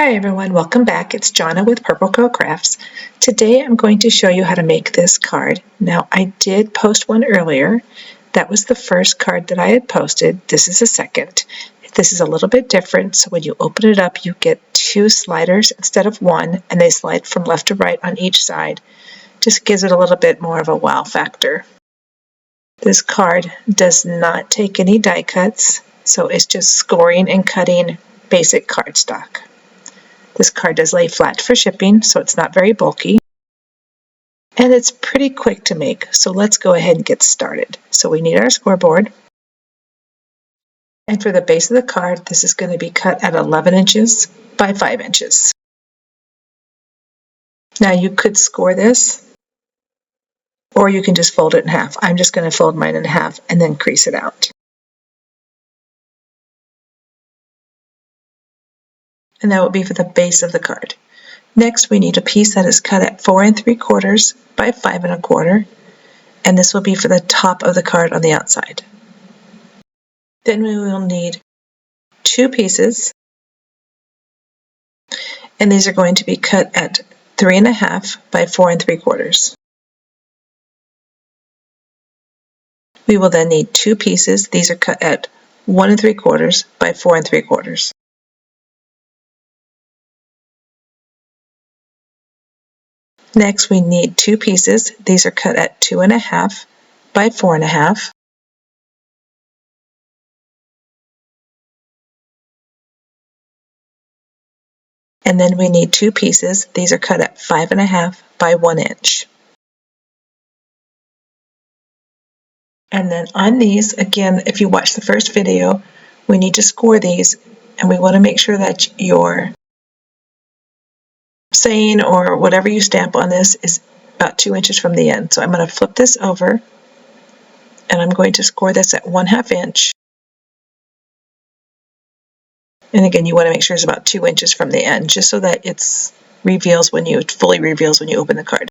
Hi everyone, welcome back. It's Jonna with Purple Quill Crafts. Today I'm going to show you how to make this card. Now I did post one earlier. That was the first card that I had posted. This is the second. This is a little bit different, so when you open it up you get two sliders instead of one, and they slide from left to right on each side. Just gives it a little bit more of a wow factor. This card does not take any die cuts, so it's just scoring and cutting basic cardstock. This card does lay flat for shipping, so it's not very bulky. And it's pretty quick to make, so let's go ahead and get started. So we need our scoreboard. And for the base of the card, this is going to be cut at 11 inches by 5 inches. Now you could score this, or you can just fold it in half. I'm just going to fold mine in half and then crease it out. And that will be for the base of the card. Next, we need a piece that is cut at 4 3/4 by 5 1/4, and this will be for the top of the card on the outside. Then we will need two pieces, and these are going to be cut at 3 1/2 by 4 3/4. We will then need two pieces. These are cut at 1 3/4 by 4 3/4. Next, we need two pieces. These are cut at 2 1/2 by 4 1/2. And then we need two pieces. These are cut at 5 1/2 by 1 inch. And then on these, again, if you watch the first video, we need to score these, and we want to make sure that your saying or whatever you stamp on this is about 2 inches from the end. So I'm going to flip this over, and I'm going to score this at 1/2 inch. And again, you want to make sure it's about 2 inches from the end, just so that it fully reveals when you open the card.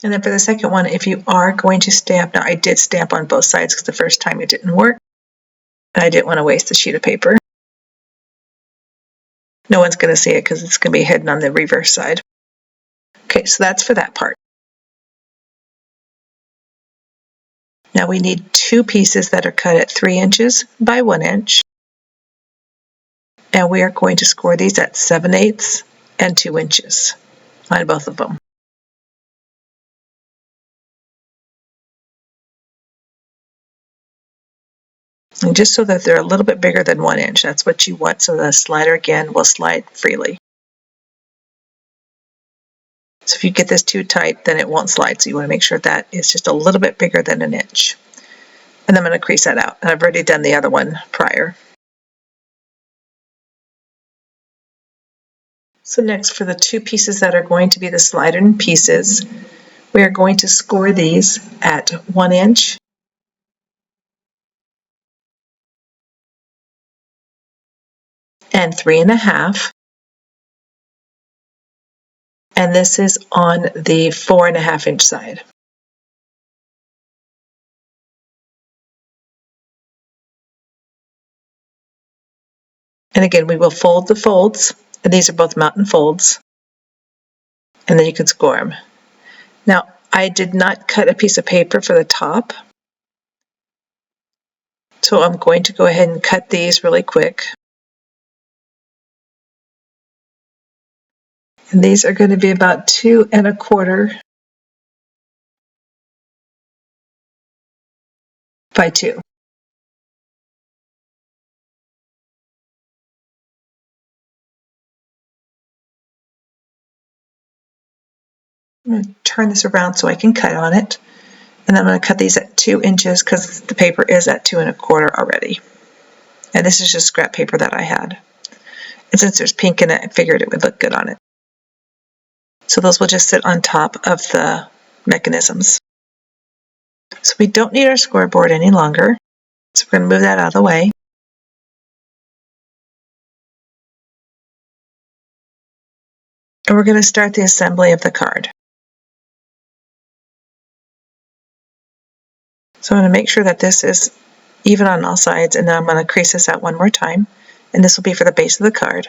And then for the second one, if you are going to stamp, now I did stamp on both sides because the first time it didn't work, and I didn't want to waste the sheet of paper. No one's going to see it because it's going to be hidden on the reverse side. Okay, so that's for that part. Now we need two pieces that are cut at 3 inches by 1 inch. And we are going to score these at 7/8 and 2 inches on both of them. And just so that they're a little bit bigger than 1 inch, that's what you want, so the slider again will slide freely. So if you get this too tight, then it won't slide, so you want to make sure that it's just a little bit bigger than 1 inch. And I'm going to crease that out, and I've already done the other one prior. So next, for the two pieces that are going to be the slider pieces, we are going to score these at 1 inch and 3 1/2. And this is on the 4 1/2 inch side. And again, we will fold the folds, and these are both mountain folds, and then you can score them. Now, I did not cut a piece of paper for the top, so I'm going to go ahead and cut these really quick. And these are going to be about 2 1/4 by 2. I'm going to turn this around so I can cut on it. And I'm going to cut these at 2 inches because the paper is at 2 1/4 already. And this is just scrap paper that I had. And since there's pink in it, I figured it would look good on it. So those will just sit on top of the mechanisms. So we don't need our scoreboard any longer. So we're going to move that out of the way. And we're going to start the assembly of the card. So I'm going to make sure that this is even on all sides, and then I'm going to crease this out one more time, and this will be for the base of the card.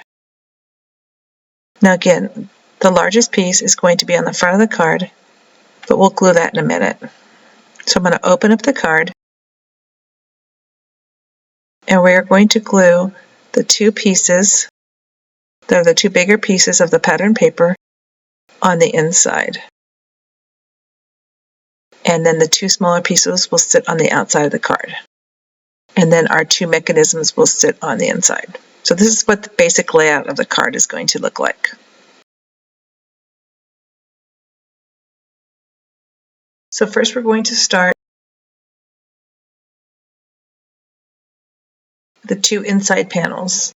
Now again, the largest piece is going to be on the front of the card, but we'll glue that in a minute. So I'm going to open up the card, and we're going to glue the two pieces, they're the two bigger pieces of the pattern paper, on the inside. And then the two smaller pieces will sit on the outside of the card. And then our two mechanisms will sit on the inside. So this is what the basic layout of the card is going to look like. So first we're going to start the two inside panels.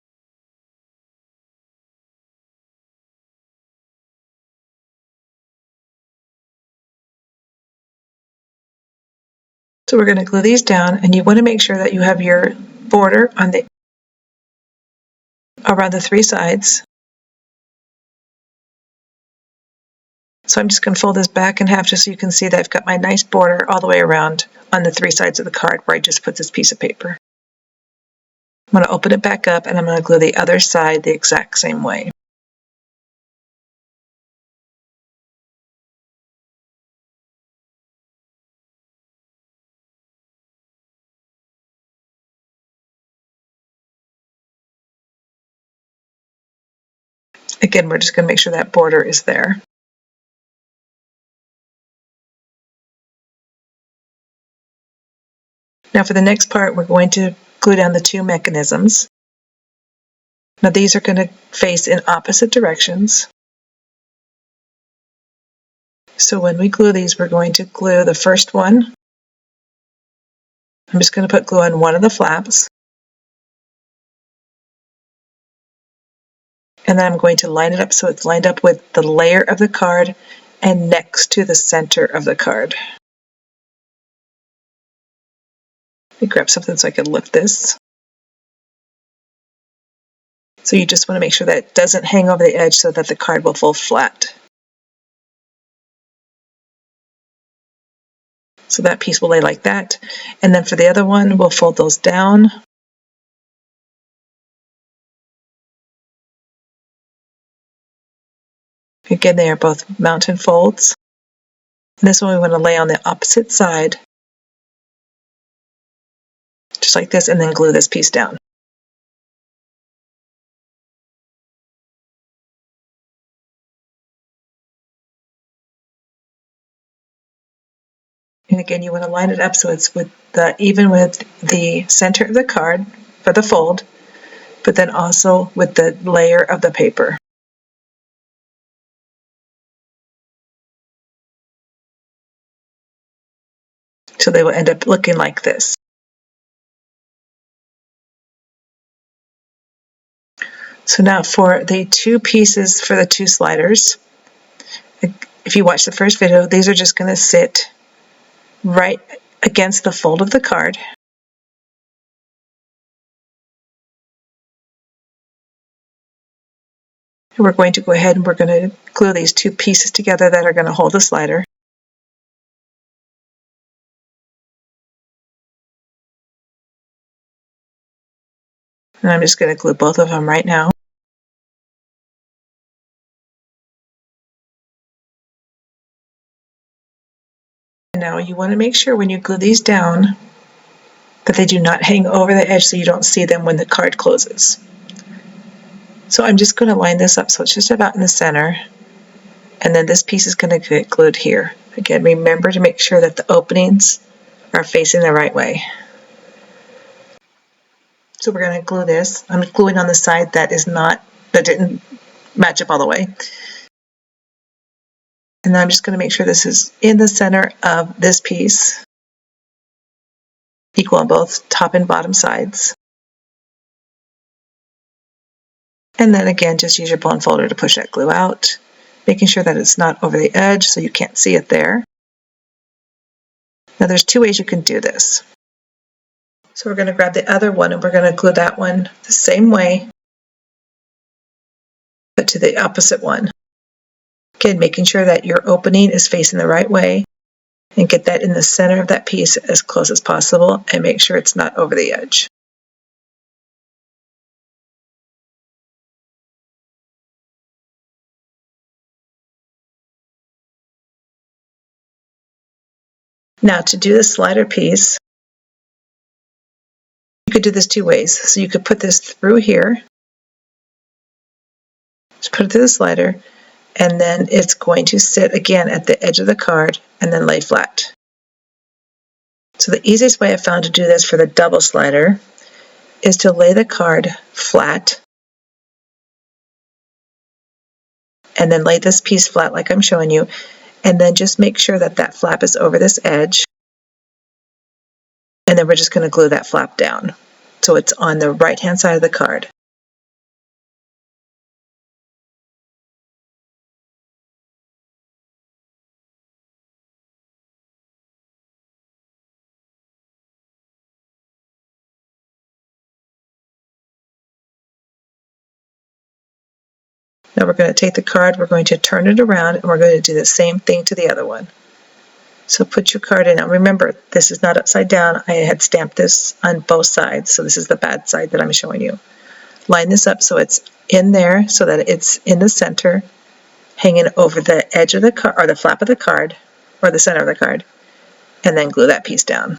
So we're going to glue these down, and you want to make sure that you have your border on the around the three sides. So I'm just going to fold this back in half just so you can see that I've got my nice border all the way around on the three sides of the card where I just put this piece of paper. I'm going to open it back up, and I'm going to glue the other side the exact same way. Again, we're just going to make sure that border is there. Now for the next part, we're going to glue down the two mechanisms. Now these are going to face in opposite directions. So when we glue these, we're going to glue the first one. I'm just going to put glue on one of the flaps. And then I'm going to line it up so it's lined up with the layer of the card and next to the center of the card. Let me grab something so I can lift this. So you just want to make sure that it doesn't hang over the edge so that the card will fall flat. So that piece will lay like that. And then for the other one, we'll fold those down. Again, they are both mountain folds. And this one we want to lay on the opposite side, just like this, and then glue this piece down. And again, you want to line it up so it's even with the center of the card for the fold, but then also with the layer of the paper. So they will end up looking like this. So now for the two pieces for the two sliders, if you watch the first video, these are just going to sit right against the fold of the card. And we're going to go ahead and we're going to glue these two pieces together that are going to hold the slider. And I'm just going to glue both of them right now. Now you want to make sure when you glue these down that they do not hang over the edge so you don't see them when the card closes. So I'm just going to line this up so it's just about in the center, and then this piece is going to get glued here. Again, remember to make sure that the openings are facing the right way. So we're going to glue this. I'm gluing on the side that didn't match up all the way. And then I'm just going to make sure this is in the center of this piece, equal on both top and bottom sides. And then again, just use your bone folder to push that glue out, making sure that it's not over the edge so you can't see it there. Now there's two ways you can do this. So we're going to grab the other one and we're going to glue that one the same way, but to the opposite one. Again, making sure that your opening is facing the right way and get that in the center of that piece as close as possible and make sure it's not over the edge. Now to do the slider piece, you could do this two ways. So you could put this through here, just put it through the slider, and then it's going to sit again at the edge of the card and then lay flat. So the easiest way I found to do this for the double slider is to lay the card flat and then lay this piece flat like I'm showing you, and then just make sure that that flap is over this edge, and then we're just going to glue that flap down so it's on the right hand side of the card. Now we're going to take the card, we're going to turn it around, and we're going to do the same thing to the other one. So put your card in. Now remember, this is not upside down. I had stamped this on both sides, so this is the bad side that I'm showing you. Line this up so it's in there, so that it's in the center, hanging over the edge of the card, or the flap of the card, or the center of the card, and then glue that piece down.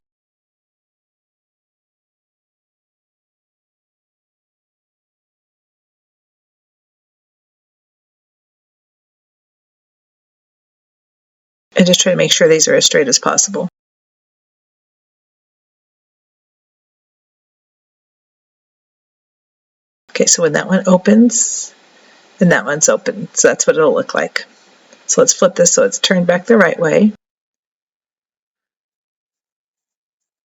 And just try to make sure these are as straight as possible. Okay, so when that one opens, then that one's open. So that's what it'll look like. So let's flip this so it's turned back the right way.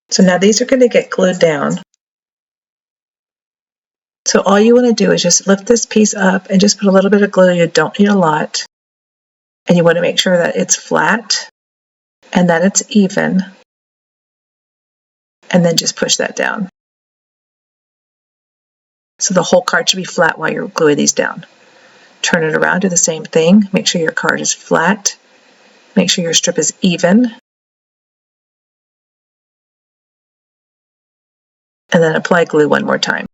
So now these are going to get glued down. So all you want to do is just lift this piece up and just put a little bit of glue. You don't need a lot. And you want to make sure that it's flat and that it's even. And then just push that down. So the whole card should be flat while you're gluing these down. Turn it around, do the same thing. Make sure your card is flat. Make sure your strip is even. And then apply glue one more time.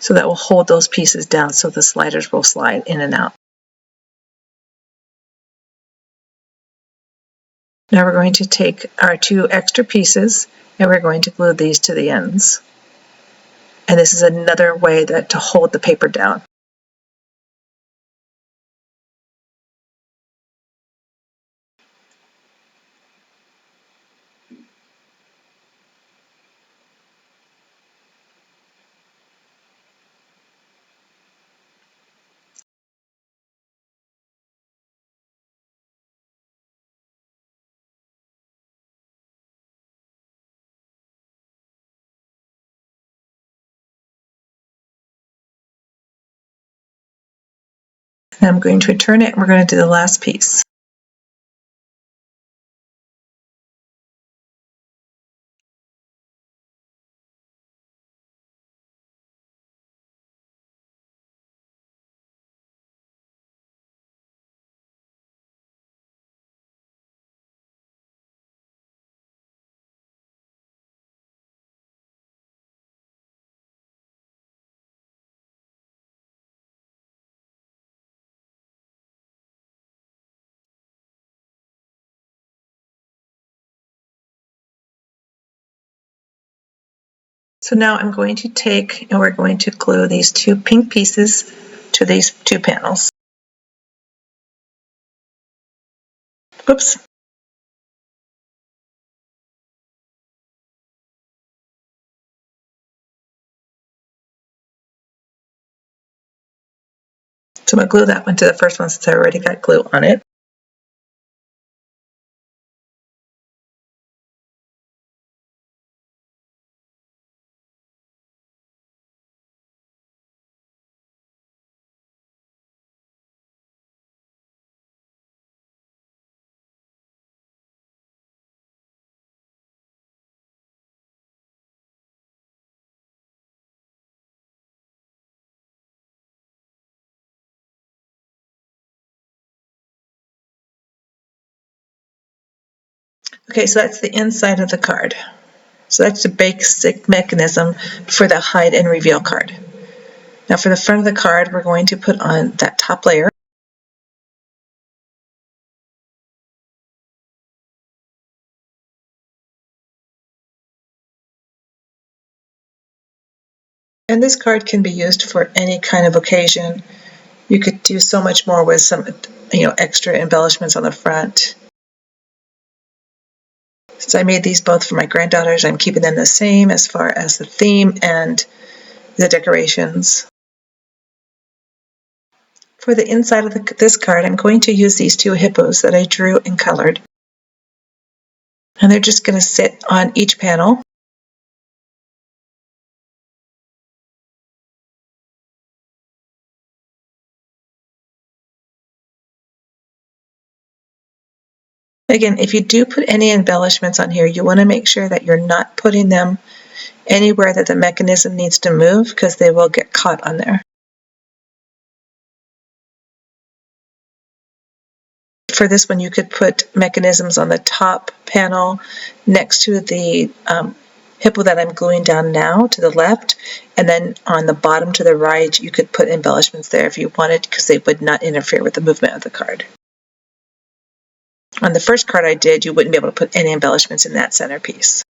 So that will hold those pieces down so the sliders will slide in and out. Now we're going to take our two extra pieces and we're going to glue these to the ends. And this is another way to hold the paper down. And I'm going to return it and we're going to do the last piece. So now I'm going to take and we're going to glue these two pink pieces to these two panels. Oops. So I'm going to glue that one to the first one since I already got glue on it. Okay, so that's the inside of the card. So that's the basic mechanism for the hide and reveal card. Now for the front of the card, we're going to put on that top layer. And this card can be used for any kind of occasion. You could do so much more with some, extra embellishments on the front. Since I made these both for my granddaughters, I'm keeping them the same as far as the theme and the decorations. For the inside of this card, I'm going to use these two hippos that I drew and colored. And they're just going to sit on each panel. Again, if you do put any embellishments on here, you want to make sure that you're not putting them anywhere that the mechanism needs to move, because they will get caught on there. For this one, you could put mechanisms on the top panel next to the hippo that I'm gluing down now to the left, and then on the bottom to the right, you could put embellishments there if you wanted, because they would not interfere with the movement of the card. On the first card I did, you wouldn't be able to put any embellishments in that centerpiece.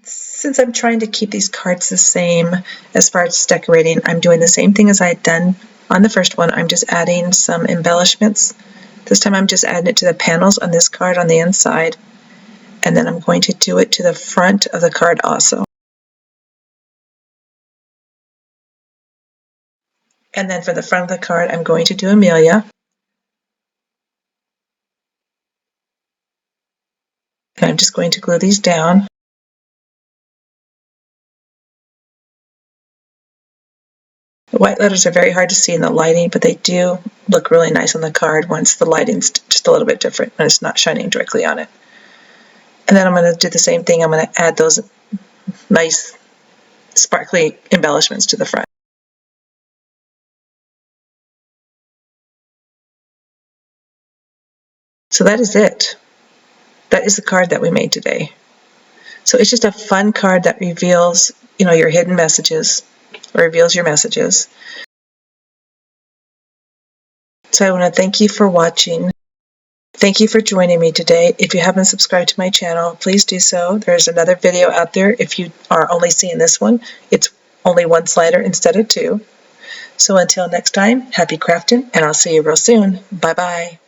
Since I'm trying to keep these cards the same as far as decorating, I'm doing the same thing as I had done on the first one. I'm just adding some embellishments. This time I'm just adding it to the panels on this card on the inside, and then I'm going to do it to the front of the card also. And then for the front of the card, I'm going to do Amelia. And I'm just going to glue these down. The white letters are very hard to see in the lighting, but they do look really nice on the card once the lighting's just a little bit different and it's not shining directly on it. And then I'm going to do the same thing. I'm going to add those nice sparkly embellishments to the front. So that is it. That is the card that we made today. So it's just a fun card that reveals, your hidden messages, or reveals your messages. So I want to thank you for watching. Thank you for joining me today. If you haven't subscribed to my channel, please do so. There's another video out there. If you are only seeing this one, it's only one slider instead of two. So until next time, happy crafting, and I'll see you real soon. Bye-bye.